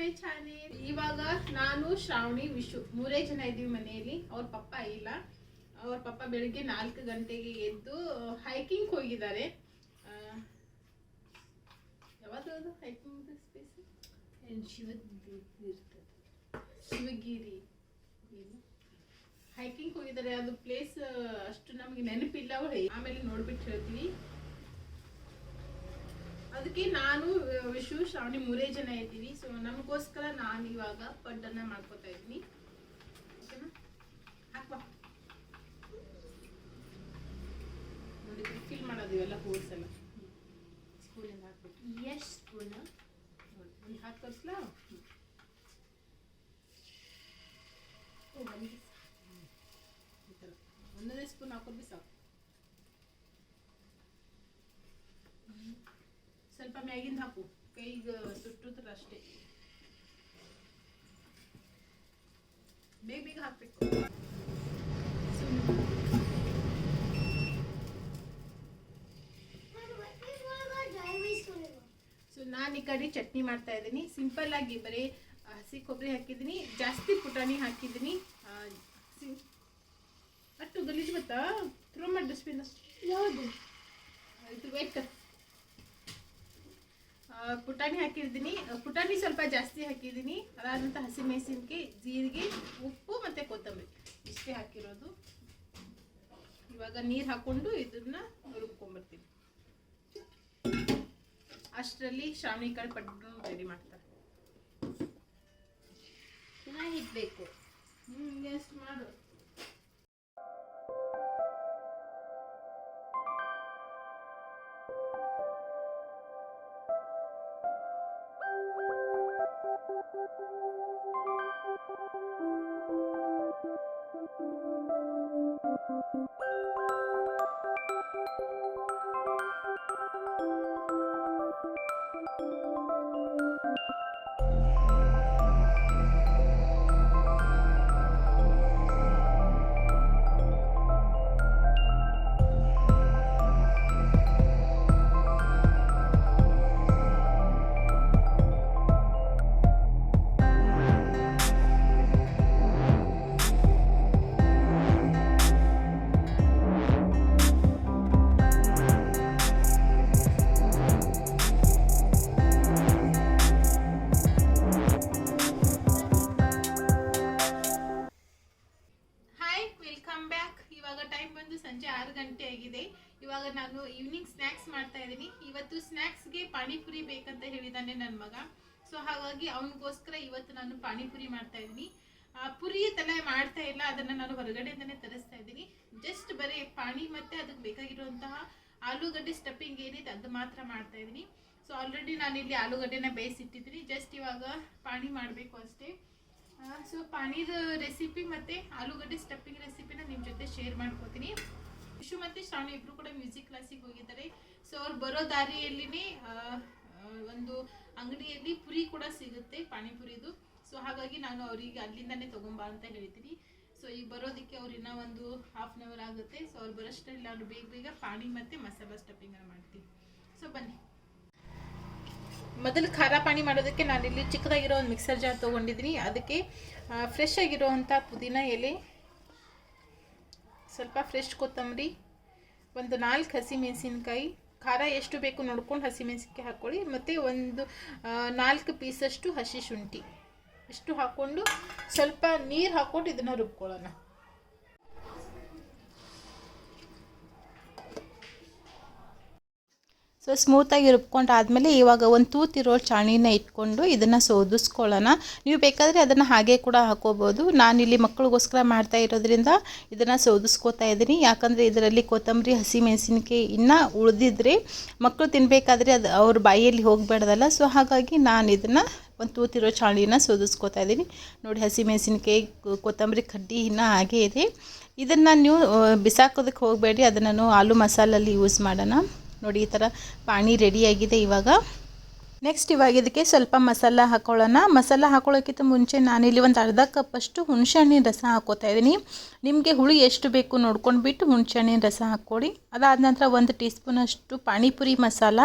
My channel. ಇವಾಗ ನಾನು ಶ್ರಾವಣಿ ವಿಶು ಮೂರೇ ಜನ ಇದ್ದೀವಿ ಮನೆಯಲ್ಲಿ. ಅವ್ರ ಪಪ್ಪ ಇಲ್ಲ. ಅವ್ರ ಪಪ್ಪ ಬೆಳಿಗ್ಗೆ 4 ಗಂಟೆಗೆ ಎದ್ದು ಹೈಕಿಂಗ್ ಹೋಗಿದ್ದಾರೆ. ಯಾವ್ದು ಹೈಕಿಂಗ್ ಸ್ಪೇಸ್? ಶಿವಗಿರಿ ಹೈಕಿಂಗ್ ಹೋಗಿದ್ದಾರೆ. ಅದು ಪ್ಲೇಸ್ ಅಷ್ಟು ನಮಗೆ ನೆನಪಿಲ್ಲ. ಆಮೇಲೆ ನೋಡ್ಬಿಟ್ಟು ಹೇಳ್ತೀವಿ. ಅದಕ್ಕೆ ನಾನು ವಿಶು ಶ್ರಾವಣಿ ಮೂರೇ ಜನ ಇದ್ದೀವಿ. ಸೊ ನಮಗೋಸ್ಕರ ನಾನು ಇವಾಗ ಪಡ್ಡನ್ನ ಮಾಡ್ಕೋತಾ ಇದ್ದೀನಿ. ಓಕೆನಾ? ಹಾಕ್ಬಾ ನೋಡಿ, ಫಿಲ್ ಮಾಡೋದು ಇವೆಲ್ಲ ಹೋಲ್ಸ್ ಎಲ್ಲ ಸ್ಪೂನಿಂದ ಹಾಕ್ಬಿಟ್ಟು. ಎಷ್ಟು ಸ್ಪೂನ್ ಒಂದು ಹಾಕಿ ತೋರಿಸ್ಲಾ? ಈ ಥರ ಒಂದೊಂದೇ ಸ್ಪೂನ್ ಹಾಕೋದು ಸಾಕು. ಸ್ವಲ್ಪ ಮ್ಯಾಗಿಂದ ಹಾಕು, ಕೈಗೆ ಸುಟ್ಟುತ್ತರ ಅಷ್ಟೇ. ಬೇಗ ಬೇಗ ಹಾಕ್ಬೇಕು. ಸೊ ನಾನು ಈ ಕಡೆ ಚಟ್ನಿ ಮಾಡ್ತಾ ಇದ್ದೀನಿ. ಸಿಂಪಲ್ ಆಗಿ ಬರೀ ಹಸಿ ಕೊಬ್ಬರಿ ಹಾಕಿದ್ದೀನಿ, ಜಾಸ್ತಿ ಪುಟಾಣಿ ಹಾಕಿದ್ದೀನಿ. ಅಷ್ಟು ಗಲೀಜು ಗೊತ್ತಾ? ಥ್ರೋ ಮಾಡಿ ಡಸ್ಟ್ಬಿನ್. ಯಾವುದು ಇದು? ವೇಟ್. ಪುಟಾಣಿ ಹಾಕಿದ್ದೀನಿ. ಪುಟಾಣಿ ಸ್ವಲ್ಪ ಜಾಸ್ತಿ ಹಾಕಿದ್ದೀನಿ. ಅದಾದಂಥ ಹಸಿಮೆಣಸಿನ್ಕಾಯಿ, ಜೀರಿಗೆ, ಉಪ್ಪು ಮತ್ತು ಕೊತ್ತಂಬರಿ ಇಷ್ಟೇ ಹಾಕಿರೋದು. ಇವಾಗ ನೀರು ಹಾಕ್ಕೊಂಡು ಇದನ್ನ ರುಬ್ಕೊಂಡ್ಬರ್ತೀನಿ. ಅಷ್ಟರಲ್ಲಿ ಶ್ರಾವಣಿ ಕಡೆ ಪಡ್ಡು ರೆಡಿ ಮಾಡ್ತಾರೆ. ಚೆನ್ನಾಗಿ ಇಡಬೇಕು. ಎಷ್ಟು ಮಾಡು. ಸಂಜೆ 6 ಗಂಟೆ ಆಗಿದೆ. ಇವಾಗ ನಾನು ಈವ್ನಿಂಗ್ ಸ್ನ್ಯಾಕ್ಸ್ ಮಾಡ್ತಾ ಇದ್ದೀನಿ. ಇವತ್ತು ಸ್ನ್ಯಾಕ್ಸ್ಗೆ ಪಾನಿಪುರಿ ಬೇಕಂತ ಹೇಳಿದ್ದಾನೆ ನನ್ನ ಮಗ. ಸೊ ಹಾಗಾಗಿ ಅವನಿಗೋಸ್ಕರ ಇವತ್ತು ನಾನು ಪಾನಿಪುರಿ ಮಾಡ್ತಾ ಇದ್ದೀನಿ. ಪುರಿ ತಲೆ ಮಾಡ್ತಾ ಇಲ್ಲ, ಅದನ್ನು ನಾನು ಹೊರಗಡೆಯಿಂದನೇ ತರಿಸ್ತಾ ಇದ್ದೀನಿ. ಜಸ್ಟ್ ಬರೀ ಪಾನಿ ಮತ್ತು ಅದಕ್ಕೆ ಬೇಕಾಗಿರುವಂತಹ ಆಲೂಗಡ್ಡೆ ಸ್ಟಫಿಂಗ್ ಏನಿದೆ ಅದು ಮಾತ್ರ ಮಾಡ್ತಾ ಇದ್ದೀನಿ. ಸೊ ಆಲ್ರೆಡಿ ನಾನು ಇಲ್ಲಿ ಆಲೂಗಡ್ಡೆನ ಬೇಯಿಸಿಟ್ಟಿದ್ದೀನಿ. ಜಸ್ಟ್ ಇವಾಗ ಪಾನಿ ಮಾಡಬೇಕು ಅಷ್ಟೇ. ಸೊ ಪಾನಿದ ರೆಸಿಪಿ ಮತ್ತು ಆಲೂಗಡ್ಡೆ ಸ್ಟಫಿಂಗ್ ರೆಸಿಪಿನ ನಿಮ್ಮ ಜೊತೆ ಶೇರ್ ಮಾಡ್ಕೋತೀನಿ. ವಿಶು ಮತ್ತು ಶ್ರಾವಣಿ ಇಬ್ಬರು ಕೂಡ ಮ್ಯೂಸಿಕ್ ಕ್ಲಾಸಿಗೆ ಹೋಗಿದ್ದಾರೆ. ಸೊ ಅವ್ರು ಬರೋ ದಾರಿಯಲ್ಲಿನೇ ಒಂದು ಅಂಗಡಿಯಲ್ಲಿ ಪುರಿ ಕೂಡ ಸಿಗುತ್ತೆ, ಪಾನಿಪುರಿದು. ಸೊ ಹಾಗಾಗಿ ನಾನು ಅವರಿಗೆ ಅಲ್ಲಿಂದನೇ ತೊಗೊಂಬಾ ಅಂತ ಹೇಳ್ತೀನಿ. ಸೊ ಈಗ ಬರೋದಕ್ಕೆ ಅವ್ರು ಇನ್ನೂ ಒಂದು ½ an hour ಆಗುತ್ತೆ. ಸೊ ಅವ್ರು ಬರೋಷ್ಟರಲ್ಲಿ ನಾನು ಬೇಗ ಬೇಗ ಪಾನಿ ಮತ್ತು ಮಸಾಲ ಸ್ಟಫಿಂಗನ್ನು ಮಾಡ್ತೀನಿ. ಸೊ ಬನ್ನಿ. ಮೊದಲು ಖಾರ ಪಾನಿ ಮಾಡೋದಕ್ಕೆ ನಾನಿಲ್ಲಿ ಚಿಕ್ಕದಾಗಿರೋ ಒಂದು ಮಿಕ್ಸರ್ ಜಾರ್ ತೊಗೊಂಡಿದ್ದೀನಿ. ಅದಕ್ಕೆ ಫ್ರೆಶ್ ಆಗಿರೋವಂಥ ಪುದೀನ ಎಲೆ, ಸ್ವಲ್ಪ ಫ್ರೆಶ್ ಕೊತ್ತಂಬರಿ, ಒಂದು 4 ಹಸಿಮೆಣಸಿನ್ಕಾಯಿ, ಖಾರ ಎಷ್ಟು ಬೇಕು ನೋಡ್ಕೊಂಡು ಹಸಿಮೆಣಸಿನ್ಕಾಯಿ ಹಾಕ್ಕೊಳ್ಳಿ, ಮತ್ತು ಒಂದು 4 ಪೀಸಷ್ಟು ಹಸಿ ಶುಂಠಿ ಇಷ್ಟು ಹಾಕ್ಕೊಂಡು ಸ್ವಲ್ಪ ನೀರು ಹಾಕ್ಕೊಂಡು ಇದನ್ನು ರುಬ್ಕೊಳ್ಳೋಣ. ಸೊ ಸ್ಮೂತಾಗಿ ರುಬ್ಕೊಂಡಾದಮೇಲೆ ಇವಾಗ ಒಂದು ತೂತಿರೋ ಚಾಣಿನ ಇಟ್ಕೊಂಡು ಇದನ್ನು ಸೋದಿಸ್ಕೊಳ್ಳೋಣ. ನೀವು ಬೇಕಾದರೆ ಅದನ್ನು ಹಾಗೆ ಕೂಡ ಹಾಕೋಬೋದು. ನಾನಿಲ್ಲಿ ಮಕ್ಕಳಿಗೋಸ್ಕರ ಮಾಡ್ತಾ ಇರೋದ್ರಿಂದ ಇದನ್ನು ಸೋದಿಸ್ಕೋತಾ ಇದ್ದೀನಿ. ಯಾಕಂದರೆ ಇದರಲ್ಲಿ ಕೊತ್ತಂಬರಿ, ಹಸಿಮೆಣಸಿನ್ಕಾಯಿ ಇನ್ನೂ ಉಳಿದಿದ್ರೆ ಮಕ್ಕಳು ತಿನ್ನಬೇಕಾದ್ರೆ ಅದು ಅವ್ರ ಬಾಯಿಯಲ್ಲಿ ಹೋಗಬೇಡ್ದಲ್ಲ. ಸೊ ಹಾಗಾಗಿ ನಾನು ಇದನ್ನು ಒಂದು ತೂತಿರೋ ಚಾಣಿನ ಸೋದಿಸ್ಕೋತಾ ಇದ್ದೀನಿ. ನೋಡಿ, ಹಸಿಮೆಣಸಿನ್ಕಾಯಿ, ಕೊತ್ತಂಬರಿ ಕಡ್ಡಿ ಇನ್ನೂ ಹಾಗೇ ಇದೆ. ಇದನ್ನು ನೀವು ಬಿಸಾಕೋದಕ್ಕೆ ಹೋಗಬೇಡಿ, ಅದನ್ನು ಆಲೂ ಮಸಾಲಲ್ಲಿ ಯೂಸ್ ಮಾಡೋಣ. ನೋಡಿ, ಈ ಥರ ಪಾನಿ ರೆಡಿಯಾಗಿದೆ. ಇವಾಗ ನೆಕ್ಸ್ಟ್ ಇವಾಗ ಇದಕ್ಕೆ ಸ್ವಲ್ಪ ಮಸಾಲ ಹಾಕೊಳ್ಳೋಣ. ಮಸಾಲ ಹಾಕೊಳ್ಳೋಕ್ಕಿಂತ ಮುಂಚೆ ನಾನಿಲ್ಲಿ ಒಂದು ಅರ್ಧ ಕಪ್ಪಷ್ಟು ಹುಣಸೆಹಣ್ಣಿನ ರಸ ಹಾಕೋತಾ ಇದ್ದೀನಿ. ನಿಮಗೆ ಹುಳಿ ಎಷ್ಟು ಬೇಕು ನೋಡ್ಕೊಂಡ್ಬಿಟ್ಟು ಹುಣಸೆಹಣ್ಣಿನ ರಸ ಹಾಕ್ಕೊಳ್ಳಿ. ಅದಾದ ನಂತರ 1 ಟೀ ಸ್ಪೂನಷ್ಟು ಪಾನಿಪುರಿ ಮಸಾಲ,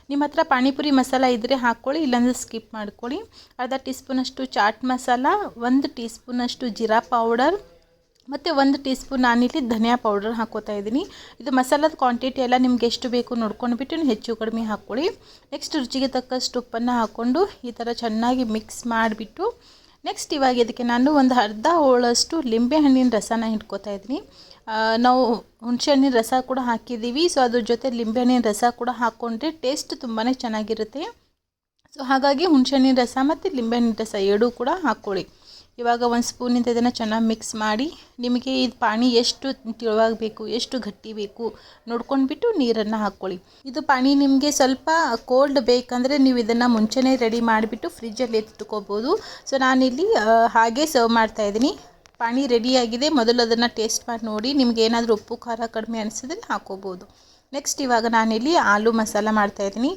ನಿಮ್ಮ ಹತ್ರ ಪಾನಿಪುರಿ ಮಸಾಲ ಇದ್ದರೆ ಹಾಕ್ಕೊಳ್ಳಿ, ಇಲ್ಲಾಂದರೆ ಸ್ಕಿಪ್ ಮಾಡ್ಕೊಳ್ಳಿ. ಅರ್ಧ ಟೀ ಸ್ಪೂನಷ್ಟು ಚಾಟ್ ಮಸಾಲ, 1 ಟೀ ಸ್ಪೂನಷ್ಟು ಜೀರಾ ಪೌಡರ್ ಮತ್ತು 1 ಟೀ ಸ್ಪೂನ್ ನಾನಿಲ್ಲಿ ಧನಿಯಾ ಪೌಡರ್ ಹಾಕೋತಾ ಇದ್ದೀನಿ. ಇದು ಮಸಾಲದ ಕ್ವಾಂಟಿಟಿ ಎಲ್ಲ ನಿಮ್ಗೆ ಎಷ್ಟು ಬೇಕು ನೋಡ್ಕೊಂಡ್ಬಿಟ್ಟು ಹೆಚ್ಚು ಕಡಿಮೆ ಹಾಕ್ಕೊಳ್ಳಿ. ನೆಕ್ಸ್ಟ್ ರುಚಿಗೆ ತಕ್ಕಷ್ಟು ಉಪ್ಪನ್ನು ಹಾಕ್ಕೊಂಡು ಈ ಥರ ಚೆನ್ನಾಗಿ ಮಿಕ್ಸ್ ಮಾಡಿಬಿಟ್ಟು ನೆಕ್ಸ್ಟ್ ಇವಾಗ ಇದಕ್ಕೆ ನಾನು ಒಂದು ಅರ್ಧ ಹೋಳಷ್ಟು ಲಿಂಬೆಹಣ್ಣಿನ ರಸನ ಇಟ್ಕೋತಾ ಇದ್ದೀನಿ. ನಾವು ಹುಣಸೆಹಣ್ಣಿನ ರಸ ಕೂಡ ಹಾಕಿದ್ದೀವಿ, ಸೊ ಅದ್ರ ಜೊತೆ ಲಿಂಬೆಹಣ್ಣಿನ ರಸ ಕೂಡ ಹಾಕ್ಕೊಂಡ್ರೆ ಟೇಸ್ಟ್ ತುಂಬಾ ಚೆನ್ನಾಗಿರುತ್ತೆ. ಸೊ ಹಾಗಾಗಿ ಹುಣಸೆಹಣ್ಣಿನ ರಸ ಮತ್ತು ಲಿಂಬೆಹಣ್ಣಿನ ರಸ ಎರಡೂ ಕೂಡ ಹಾಕ್ಕೊಳ್ಳಿ. ಇವಾಗ 1 ಸ್ಪೂನಿಂದ ಇದನ್ನು ಚೆನ್ನಾಗಿ ಮಿಕ್ಸ್ ಮಾಡಿ ನಿಮಗೆ ಇದು ಪಾನಿ ಎಷ್ಟು ತಿಳುವಾಗಿ ಬೇಕು, ಎಷ್ಟು ಗಟ್ಟಿ ಬೇಕು ನೋಡ್ಕೊಂಡ್ಬಿಟ್ಟು ನೀರನ್ನು ಹಾಕ್ಕೊಳ್ಳಿ. ಇದು ಪಾನಿ ನಿಮಗೆ ಸ್ವಲ್ಪ ಕೋಲ್ಡ್ ಬೇಕಂದರೆ ನೀವು ಇದನ್ನು ಮುಂಚೆನೇ ರೆಡಿ ಮಾಡಿಬಿಟ್ಟು ಫ್ರಿಜ್ಜಲ್ಲಿ ಎತ್ತಿಟ್ಕೋಬೋದು. ಸೊ ನಾನಿಲ್ಲಿ ಹಾಗೆ ಸರ್ವ್ ಮಾಡ್ತಾಯಿದ್ದೀನಿ. ಪಾನಿ ರೆಡಿಯಾಗಿದೆ, ಮೊದಲು ಅದನ್ನು ಟೇಸ್ಟ್ ಮಾಡಿ ನೋಡಿ, ನಿಮ್ಗೆ ಏನಾದರೂ ಉಪ್ಪು ಖಾರ ಕಡಿಮೆ ಅನಿಸಿದ್ರೆ ಹಾಕೋಬೋದು. ನೆಕ್ಸ್ಟ್ ಇವಾಗ ನಾನಿಲ್ಲಿ ಆಲೂ ಮಸಾಲ ಮಾಡ್ತಾಯಿದ್ದೀನಿ.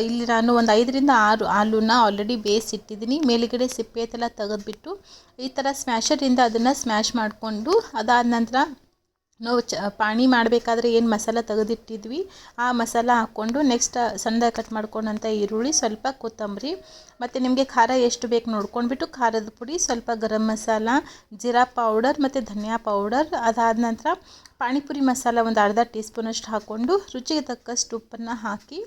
ಇಲ್ಲಿ ನಾನು ಒಂದು 5 ರಿಂದ 6 ಆಲೂನ ಆಲ್ರೆಡಿ ಬೇಯಿಸಿಟ್ಟಿದ್ದೀನಿ. ಮೇಲುಗಡೆ ಸಿಪ್ಪೆ ಎಲ್ಲ ತೆಗೆದುಬಿಟ್ಟು ಈ ಥರ ಸ್ಮ್ಯಾಶರಿಂದ ಅದನ್ನು ಸ್ಮ್ಯಾಶ್ ಮಾಡಿಕೊಂಡು ಅದಾದ ನಂತರ ನಾವು ಪಾನಿ ಮಾಡಬೇಕಾದ್ರೆ ಏನು ಮಸಾಲ ತೆಗೆದಿಟ್ಟಿದ್ವಿ ಆ ಮಸಾಲ ಹಾಕ್ಕೊಂಡು ನೆಕ್ಸ್ಟ್ ಸಣ್ಣದಾಗಿ ಕಟ್ ಮಾಡ್ಕೊಂಡಂಥ ಈರುಳ್ಳಿ, ಸ್ವಲ್ಪ ಕೊತ್ತಂಬರಿ ಮತ್ತು ನಿಮಗೆ ಖಾರ ಎಷ್ಟು ಬೇಕು ನೋಡ್ಕೊಂಡ್ಬಿಟ್ಟು ಖಾರದ ಪುಡಿ, ಸ್ವಲ್ಪ ಗರಂ ಮಸಾಲ, ಜೀರಾ ಪೌಡರ್ ಮತ್ತು ಧನಿಯಾ ಪೌಡರ್. ಅದಾದ ನಂತರ ಪಾನಿಪುರಿ ಮಸಾಲ ಒಂದು ಅರ್ಧ ಟೀ ಸ್ಪೂನಷ್ಟು ಹಾಕ್ಕೊಂಡು ರುಚಿಗೆ ತಕ್ಕಷ್ಟು ಉಪ್ಪನ್ನು ಹಾಕಿ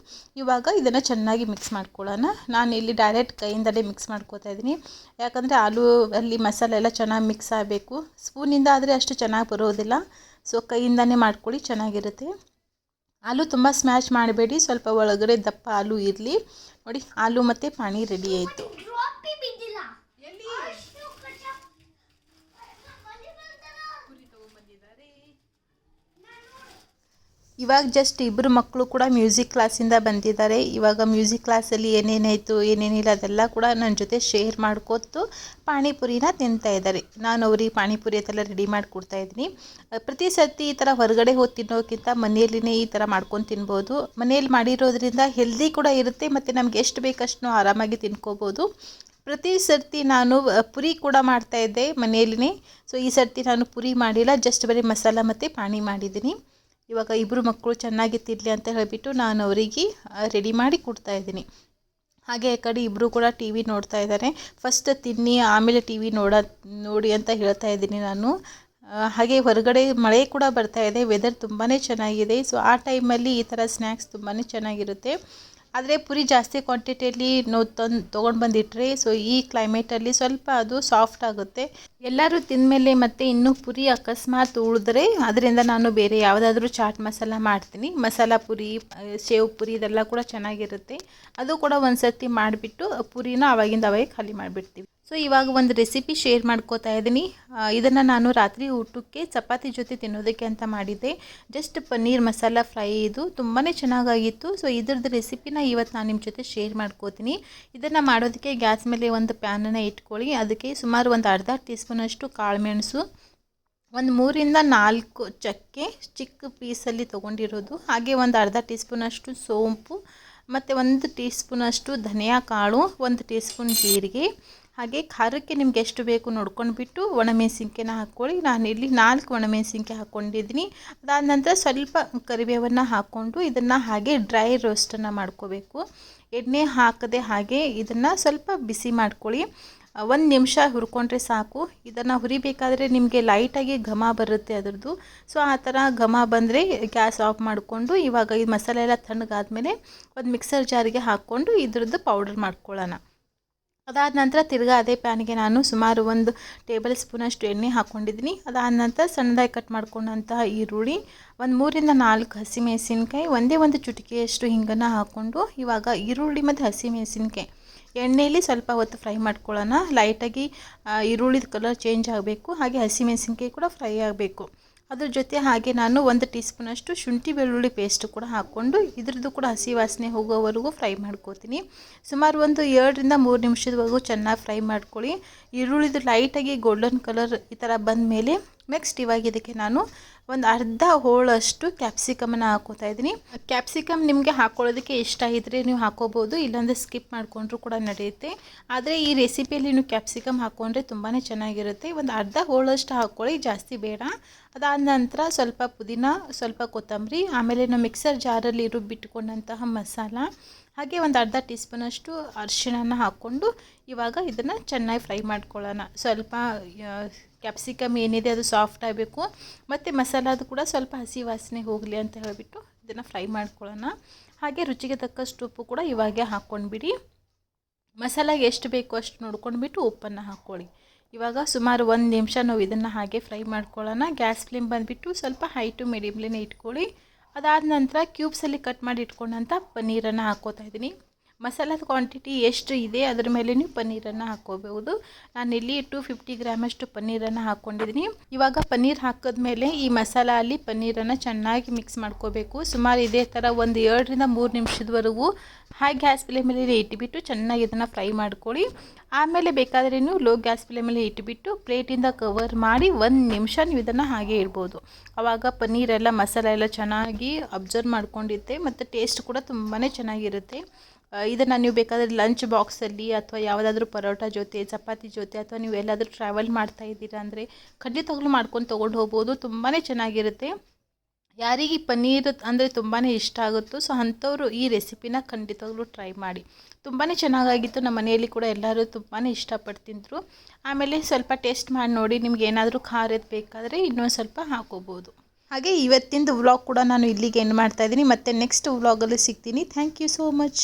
ಇವಾಗ ಇದನ್ನು ಚೆನ್ನಾಗಿ ಮಿಕ್ಸ್ ಮಾಡ್ಕೊಳ್ಳೋಣ. ನಾನು ಇಲ್ಲಿ ಡೈರೆಕ್ಟ್ ಕೈಯಿಂದಲೇ ಮಿಕ್ಸ್ ಮಾಡ್ಕೋತಾ ಇದ್ದೀನಿ, ಯಾಕಂದರೆ ಆಲೂ ಅಲ್ಲಿ ಮಸಾಲೆ ಎಲ್ಲ ಚೆನ್ನಾಗಿ ಮಿಕ್ಸ್ ಆಗಬೇಕು. ಸ್ಪೂನಿಂದ ಆದರೆ ಅಷ್ಟು ಚೆನ್ನಾಗಿ ಬರೋದಿಲ್ಲ, ಸೊ ಕೈಯಿಂದನೇ ಮಾಡ್ಕೊಳ್ಳಿ, ಚೆನ್ನಾಗಿರುತ್ತೆ. ಆಲೂ ತುಂಬ ಸ್ಮ್ಯಾಶ್ ಮಾಡಬೇಡಿ, ಸ್ವಲ್ಪ ಒಳಗಡೆ ದಪ್ಪ ಆಲೂ ಇರಲಿ. ನೋಡಿ, ಆಲೂ ಮತ್ತು ಪಾನಿ ರೆಡಿ ಆಯಿತು. ಇವಾಗ ಜಸ್ಟ್ ಇಬ್ಬರು ಮಕ್ಕಳು ಕೂಡ ಮ್ಯೂಸಿಕ್ ಕ್ಲಾಸಿಂದ ಬಂದಿದ್ದಾರೆ. ಇವಾಗ ಮ್ಯೂಸಿಕ್ ಕ್ಲಾಸಲ್ಲಿ ಏನೇನಾಯಿತು ಏನೇನಿಲ್ಲ ಅದೆಲ್ಲ ಕೂಡ ನನ್ನ ಜೊತೆ ಶೇರ್ ಮಾಡ್ಕೊತು ಪಾನಿಪುರಿನ ತಿಂತಾ ಇದ್ದಾರೆ. ನಾನು ಅವ್ರಿಗೆ ಪಾನಿಪುರಿ ಅದೆಲ್ಲ ರೆಡಿ ಮಾಡಿ ಕೊಡ್ತಾಯಿದ್ದೀನಿ. ಪ್ರತಿ ಸರ್ತಿ ಈ ಥರ ಹೊರಗಡೆ ಹೋಗಿ ತಿನ್ನೋಕ್ಕಿಂತ ಮನೆಯಲ್ಲಿನೇ ಈ ಥರ ಮಾಡ್ಕೊಂಡು ತಿನ್ಬೋದು. ಮನೆಯಲ್ಲಿ ಮಾಡಿರೋದ್ರಿಂದ ಹೆಲ್ದಿ ಕೂಡ ಇರುತ್ತೆ ಮತ್ತು ನಮ್ಗೆ ಎಷ್ಟು ಬೇಕಷ್ಟು ಆರಾಮಾಗಿ ತಿನ್ಕೋಬೋದು. ಪ್ರತಿ ಸರ್ತಿ ನಾನು ಪುರಿ ಕೂಡ ಮಾಡ್ತಾಯಿದ್ದೆ ಮನೆಯಲ್ಲಿನೇ. ಸೊ ಈ ಸರ್ತಿ ನಾನು ಪುರಿ ಮಾಡಿಲ್ಲ, ಜಸ್ಟ್ ಬರೀ ಮಸಾಲ ಮತ್ತು ಪಾನಿ ಮಾಡಿದ್ದೀನಿ. ಇವಾಗ ಇಬ್ಬರು ಮಕ್ಕಳು ಚೆನ್ನಾಗಿ ತಿನ್ನಲಿ ಅಂತ ಹೇಳಿಬಿಟ್ಟು ನಾನು ಅವರಿಗೆ ರೆಡಿ ಮಾಡಿ ಕೊಡ್ತಾಯಿದ್ದೀನಿ. ಹಾಗೆ ಈ ಕಡೆ ಇಬ್ಬರು ಕೂಡ ಟಿ ವಿ ನೋಡ್ತಾ ಇದ್ದಾರೆ. ಫಸ್ಟ್ ತಿನ್ನಿ ಆಮೇಲೆ ಟಿ ವಿ ನೋಡಿ ಅಂತ ಹೇಳ್ತಾ ಇದ್ದೀನಿ ನಾನು. ಹಾಗೆ ಹೊರಗಡೆ ಮಳೆ ಕೂಡ ಬರ್ತಾ ಇದೆ, ವೆದರ್ ತುಂಬಾ ಚೆನ್ನಾಗಿದೆ. ಸೊ ಆ ಟೈಮಲ್ಲಿ ಈ ಥರ ಸ್ನ್ಯಾಕ್ಸ್ ತುಂಬಾ ಚೆನ್ನಾಗಿರುತ್ತೆ. ಆದರೆ ಪುರಿ ಜಾಸ್ತಿ ಕ್ವಾಂಟಿಟಿಯಲ್ಲಿ ನಾವು ತೊಗೊಂಡು ಬಂದಿಟ್ರೆ ಸೊ ಈ ಕ್ಲೈಮೇಟಲ್ಲಿ ಸ್ವಲ್ಪ ಅದು ಸಾಫ್ಟ್ ಆಗುತ್ತೆ. ಎಲ್ಲರೂ ತಿಂದಮೇಲೆ ಮತ್ತು ಇನ್ನೂ ಪುರಿ ಅಕಸ್ಮಾತ್ ಉಳಿದ್ರೆ ಅದರಿಂದ ನಾನು ಬೇರೆ ಯಾವುದಾದ್ರೂ ಚಾಟ್ ಮಸಾಲ ಮಾಡ್ತೀನಿ. ಮಸಾಲ ಪುರಿ, ಸೇವ್ ಪುರಿ ಇದೆಲ್ಲ ಕೂಡ ಚೆನ್ನಾಗಿರುತ್ತೆ. ಅದು ಕೂಡ ಒಂದು ಸರ್ತಿ ಮಾಡಿಬಿಟ್ಟು ಪುರಿನ ಅವಾಗಿಂದ ಅವಾಗೆ ಖಾಲಿ ಮಾಡಿಬಿಡ್ತೀವಿ. ಸೊ ಇವಾಗ ಒಂದು ರೆಸಿಪಿ ಶೇರ್ ಮಾಡ್ಕೋತಾ ಇದ್ದೀನಿ. ಇದನ್ನು ನಾನು ರಾತ್ರಿ ಊಟಕ್ಕೆ ಚಪಾತಿ ಜೊತೆ ತಿನ್ನೋದಕ್ಕೆ ಅಂತ ಮಾಡಿದ್ದೆ. ಜಸ್ಟ್ ಪನ್ನೀರ್ ಮಸಾಲ ಫ್ರೈ, ಇದು ತುಂಬಾ ಚೆನ್ನಾಗಾಗಿತ್ತು. ಸೊ ಇದ್ರದ್ದು ರೆಸಿಪಿನ ಇವತ್ತು ನಾನು ನಿಮ್ಮ ಜೊತೆ ಶೇರ್ ಮಾಡ್ಕೋತೀನಿ. ಇದನ್ನು ಮಾಡೋದಕ್ಕೆ ಗ್ಯಾಸ್ ಮೇಲೆ ಒಂದು ಪ್ಯಾನನ್ನು ಇಟ್ಕೊಳ್ಳಿ. ಅದಕ್ಕೆ ಸುಮಾರು ಒಂದು ಅರ್ಧ ಟೀ ಸ್ಪೂನಷ್ಟು ಕಾಳುಮೆಣಸು, ಒಂದು 3 ರಿಂದ 4 ಚಕ್ಕೆ ಚಿಕ್ಕ ಪೀಸಲ್ಲಿ ತೊಗೊಂಡಿರೋದು, ಹಾಗೆ ಒಂದು ಅರ್ಧ ಟೀ ಸ್ಪೂನಷ್ಟು ಸೋಂಪು ಮತ್ತು 1 ಟೀ ಸ್ಪೂನಷ್ಟು ಧನಿಯಾ ಕಾಳು, 1 ಟೀ ಸ್ಪೂನ್ ಜೀರಿಗೆ, ಹಾಗೆ ಖಾರಕ್ಕೆ ನಿಮ್ಗೆ ಎಷ್ಟು ಬೇಕು ನೋಡ್ಕೊಂಡ್ಬಿಟ್ಟು ಒಣಮೆಣಸಿನ್ಕಾಯಿನ ಹಾಕ್ಕೊಳ್ಳಿ. ನಾನಿಲ್ಲಿ 4 ಒಣಮೆಣಸಿನ್ಕಾಯಿ ಹಾಕ್ಕೊಂಡಿದ್ದೀನಿ. ಅದಾದ ನಂತರ ಸ್ವಲ್ಪ ಕರಿಬೇವನ್ನು ಹಾಕ್ಕೊಂಡು ಇದನ್ನು ಹಾಗೆ ಡ್ರೈ ರೋಸ್ಟನ್ನು ಮಾಡ್ಕೋಬೇಕು. ಎಣ್ಣೆ ಹಾಕದೆ ಹಾಗೆ ಇದನ್ನು ಸ್ವಲ್ಪ ಬಿಸಿ ಮಾಡ್ಕೊಳ್ಳಿ. 1 ನಿಮಿಷ ಹುರ್ಕೊಂಡ್ರೆ ಸಾಕು. ಇದನ್ನು ಹುರಿಬೇಕಾದ್ರೆ ನಿಮಗೆ ಲೈಟಾಗಿ ಘಮ ಬರುತ್ತೆ ಅದರದ್ದು. ಸೊ ಆ ಥರ ಘಮ ಬಂದರೆ ಗ್ಯಾಸ್ ಆಫ್ ಮಾಡಿಕೊಂಡು ಇವಾಗ ಈ ಮಸಾಲೆ ಎಲ್ಲ ತಣ್ಣಗಾದ್ಮೇಲೆ ಒಂದು ಮಿಕ್ಸರ್ ಜಾರಿಗೆ ಹಾಕ್ಕೊಂಡು ಇದ್ರದ್ದು ಪೌಡರ್ ಮಾಡ್ಕೊಳ್ಳೋಣ. ಅದಾದ ನಂತರ ತಿರ್ಗಾ ಅದೇ ಪ್ಯಾನಿಗೆ ನಾನು ಸುಮಾರು 1 ಟೇಬಲ್ ಸ್ಪೂನಷ್ಟು ಎಣ್ಣೆ ಹಾಕ್ಕೊಂಡಿದ್ದೀನಿ. ಅದಾದ ನಂತರ ಸಣ್ಣದಾಗಿ ಕಟ್ ಮಾಡ್ಕೊಂಡಂತಹ ಈರುಳ್ಳಿ, ಒಂದು 3 ರಿಂದ 4 ಹಸಿಮೆಣಸಿನ್ಕಾಯಿ, ಒಂದೇ ಒಂದು ಚುಟಿಕೆಯಷ್ಟು ಹಿಂಗನ್ನು ಹಾಕ್ಕೊಂಡು ಇವಾಗ ಈರುಳ್ಳಿ ಮತ್ತು ಹಸಿಮೆಣಸಿನ್ಕಾಯಿ ಎಣ್ಣೆಯಲ್ಲಿ ಸ್ವಲ್ಪ ಹೊತ್ತು ಫ್ರೈ ಮಾಡ್ಕೊಳ್ಳೋಣ. ಲೈಟಾಗಿ ಈರುಳ್ಳಿದ ಕಲರ್ ಚೇಂಜ್ ಆಗಬೇಕು, ಹಾಗೆ ಹಸಿಮೆಣಸಿನ್ಕಾಯಿ ಕೂಡ ಫ್ರೈ ಆಗಬೇಕು. ಅದ್ರ ಜೊತೆ ಹಾಗೆ ನಾನು 1 ಟೀ ಸ್ಪೂನಷ್ಟು ಶುಂಠಿ ಬೆಳ್ಳುಳ್ಳಿ ಪೇಸ್ಟ್ ಕೂಡ ಹಾಕ್ಕೊಂಡು ಇದ್ರದ್ದು ಕೂಡ ಹಸಿ ವಾಸನೆ ಹೋಗೋವರೆಗೂ ಫ್ರೈ ಮಾಡ್ಕೋತೀನಿ. ಸುಮಾರು ಒಂದು 2 ರಿಂದ 3 ನಿಮಿಷದವರೆಗೂ ಚೆನ್ನಾಗಿ ಫ್ರೈ ಮಾಡ್ಕೊಳ್ಳಿ. ಈರುಳ್ಳಿದು ಲೈಟಾಗಿ ಗೋಲ್ಡನ್ ಕಲರ್ ಈ ಥರ ಬಂದ ಮೇಲೆ ನೆಕ್ಸ್ಟ್ ಇವಾಗ ಇದಕ್ಕೆ ನಾನು ಒಂದು ಅರ್ಧ ಹೋಳಷ್ಟು ಕ್ಯಾಪ್ಸಿಕಮನ್ನು ಹಾಕೋತಾ ಇದ್ದೀನಿ. ಕ್ಯಾಪ್ಸಿಕಮ್ ನಿಮಗೆ ಹಾಕ್ಕೊಳ್ಳೋದಕ್ಕೆ ಇಷ್ಟ ಇದ್ದರೆ ನೀವು ಹಾಕೋಬೋದು, ಇಲ್ಲಾಂದರೆ ಸ್ಕಿಪ್ ಮಾಡಿಕೊಂಡ್ರೂ ಕೂಡ ನಡೆಯುತ್ತೆ. ಆದರೆ ಈ ರೆಸಿಪಿಯಲ್ಲಿ ನೀವು ಕ್ಯಾಪ್ಸಿಕಮ್ ಹಾಕ್ಕೊಂಡ್ರೆ ತುಂಬಾ ಚೆನ್ನಾಗಿರುತ್ತೆ. ಒಂದು ಅರ್ಧ ಹೋಳಷ್ಟು ಹಾಕ್ಕೊಳ್ಳಿ, ಜಾಸ್ತಿ ಬೇಡ. ಅದಾದ ನಂತರ ಸ್ವಲ್ಪ ಪುದೀನ, ಸ್ವಲ್ಪ ಕೊತ್ತಂಬರಿ, ಆಮೇಲೆ ನಾವು ಮಿಕ್ಸರ್ ಜಾರಲ್ಲಿ ರುಬ್ಬಿಟ್ಕೊಂಡಂತಹ ಮಸಾಲ, ಹಾಗೆ ಒಂದು ಅರ್ಧ ಟೀ ಸ್ಪೂನಷ್ಟು ಅರಿಶಿಣನ ಹಾಕ್ಕೊಂಡು ಇವಾಗ ಇದನ್ನು ಚೆನ್ನಾಗಿ ಫ್ರೈ ಮಾಡ್ಕೊಳ್ಳೋಣ. ಸ್ವಲ್ಪ ಕ್ಯಾಪ್ಸಿಕಮ್ ಏನಿದೆ ಅದು ಸಾಫ್ಟ್ ಆಗಬೇಕು, ಮತ್ತು ಮಸಾಲದು ಕೂಡ ಸ್ವಲ್ಪ ಹಸಿ ವಾಸನೆ ಹೋಗಲಿ ಅಂತ ಹೇಳಿಬಿಟ್ಟು ಇದನ್ನು ಫ್ರೈ ಮಾಡ್ಕೊಳ್ಳೋಣ. ಹಾಗೆ ರುಚಿಗೆ ತಕ್ಕಷ್ಟು ಉಪ್ಪು ಕೂಡ ಇವಾಗೆ ಹಾಕ್ಕೊಂಡ್ಬಿಡಿ. ಮಸಾಲಾಗೆ ಎಷ್ಟು ಬೇಕೋ ಅಷ್ಟು ನೋಡ್ಕೊಂಡ್ಬಿಟ್ಟು ಉಪ್ಪನ್ನು ಹಾಕ್ಕೊಳ್ಳಿ. ಇವಾಗ ಸುಮಾರು 1 ನಿಮಿಷ ನಾವು ಇದನ್ನು ಹಾಗೆ ಫ್ರೈ ಮಾಡ್ಕೊಳ್ಳೋಣ. ಗ್ಯಾಸ್ ಫ್ಲೇಮ್ ಬಂದುಬಿಟ್ಟು ಸ್ವಲ್ಪ ಹೈ ಟು ಮೀಡಿಯಮ್ಲೇ ಇಟ್ಕೊಳ್ಳಿ. ಅದಾದ ನಂತರ ಕ್ಯೂಬ್ಸಲ್ಲಿ ಕಟ್ ಮಾಡಿ ಇಟ್ಕೊಂಡಂಥ ಪನ್ನೀರನ್ನು ಹಾಕ್ಕೋತಾ ಇದ್ದೀನಿ. ಮಸಾಲದ ಕ್ವಾಂಟಿಟಿ ಎಷ್ಟು ಇದೆ ಅದರ ಮೇಲೆ ನೀವು ಪನ್ನೀರನ್ನು ಹಾಕ್ಕೋಬಹುದು. ನಾನಿಲ್ಲಿ 250 ಗ್ರಾಮಷ್ಟು ಪನ್ನೀರನ್ನು ಹಾಕ್ಕೊಂಡಿದ್ದೀನಿ. ಇವಾಗ ಪನ್ನೀರ್ ಹಾಕಿದ್ಮೇಲೆ ಈ ಮಸಾಲ ಅಲ್ಲಿ ಪನ್ನೀರನ್ನು ಚೆನ್ನಾಗಿ ಮಿಕ್ಸ್ ಮಾಡ್ಕೋಬೇಕು. ಸುಮಾರು ಇದೇ ಥರ ಒಂದು 2 ರಿಂದ 3 ನಿಮಿಷದವರೆಗೂ ಹೈ ಗ್ಯಾಸ್ ಫ್ಲೇಮಲ್ಲಿ ಇಟ್ಬಿಟ್ಟು ಚೆನ್ನಾಗಿ ಇದನ್ನು ಫ್ರೈ ಮಾಡ್ಕೊಳ್ಳಿ. ಆಮೇಲೆ ಬೇಕಾದರೆ ನೀವು ಲೋ ಗ್ಯಾಸ್ ಫ್ಲೇಮಲ್ಲಿ ಇಟ್ಬಿಟ್ಟು ಪ್ಲೇಟಿಂದ ಕವರ್ ಮಾಡಿ 1 ನಿಮಿಷ ನೀವು ಇದನ್ನು ಹಾಗೆ ಇಡ್ಬೋದು. ಆವಾಗ ಪನ್ನೀರೆಲ್ಲ ಮಸಾಲ ಎಲ್ಲ ಚೆನ್ನಾಗಿ ಅಬ್ಸರ್ವ್ ಮಾಡ್ಕೊಂಡಿರುತ್ತೆ ಮತ್ತು ಟೇಸ್ಟ್ ಕೂಡ ತುಂಬಾ ಚೆನ್ನಾಗಿರುತ್ತೆ. ಇದನ್ನು ನೀವು ಬೇಕಾದರೆ ಲಂಚ್ ಬಾಕ್ಸಲ್ಲಿ ಅಥವಾ ಯಾವುದಾದ್ರೂ ಪರೋಟ ಜೊತೆ, ಚಪಾತಿ ಜೊತೆ, ಅಥವಾ ನೀವು ಎಲ್ಲಾದರೂ ಟ್ರಾವೆಲ್ ಮಾಡ್ತಾ ಇದ್ದೀರಾ ಅಂದರೆ ಖಂಡಿತವಾಗ್ಲೂ ಮಾಡ್ಕೊಂಡು ತೊಗೊಂಡು ಹೋಗ್ಬೋದು. ತುಂಬಾ ಚೆನ್ನಾಗಿರುತ್ತೆ. ಯಾರಿಗೆ ಪನ್ನೀರ್ ಅಂದರೆ ತುಂಬಾ ಇಷ್ಟ ಆಗುತ್ತೋ ಸೊ ಅಂಥವ್ರು ಈ ರೆಸಿಪಿನ ಖಂಡಿತವಾಗ್ಲೂ ಟ್ರೈ ಮಾಡಿ. ತುಂಬಾ ಚೆನ್ನಾಗಾಗಿತ್ತು. ನಮ್ಮ ಮನೆಯಲ್ಲಿ ಕೂಡ ಎಲ್ಲರೂ ತುಂಬಾ ಇಷ್ಟಪಟ್ಟು ತಿಂದರು. ಆಮೇಲೆ ಸ್ವಲ್ಪ ಟೇಸ್ಟ್ ಮಾಡಿ ನೋಡಿ, ನಿಮ್ಗೆ ಏನಾದರೂ ಖಾರದ ಬೇಕಾದರೆ ಇನ್ನೊಂದು ಸ್ವಲ್ಪ ಹಾಕೋಬೋದು. ಹಾಗೆ ಇವತ್ತಿಂದು ವ್ಲಾಗ್ ಕೂಡ ನಾನು ಇಲ್ಲಿಗೆ ಎಂಡ್ ಮಾಡ್ತಾಯಿದ್ದೀನಿ. ಮತ್ತು ನೆಕ್ಸ್ಟ್ ವ್ಲಾಗಲ್ಲಿ ಸಿಗ್ತೀನಿ. Thank you so much.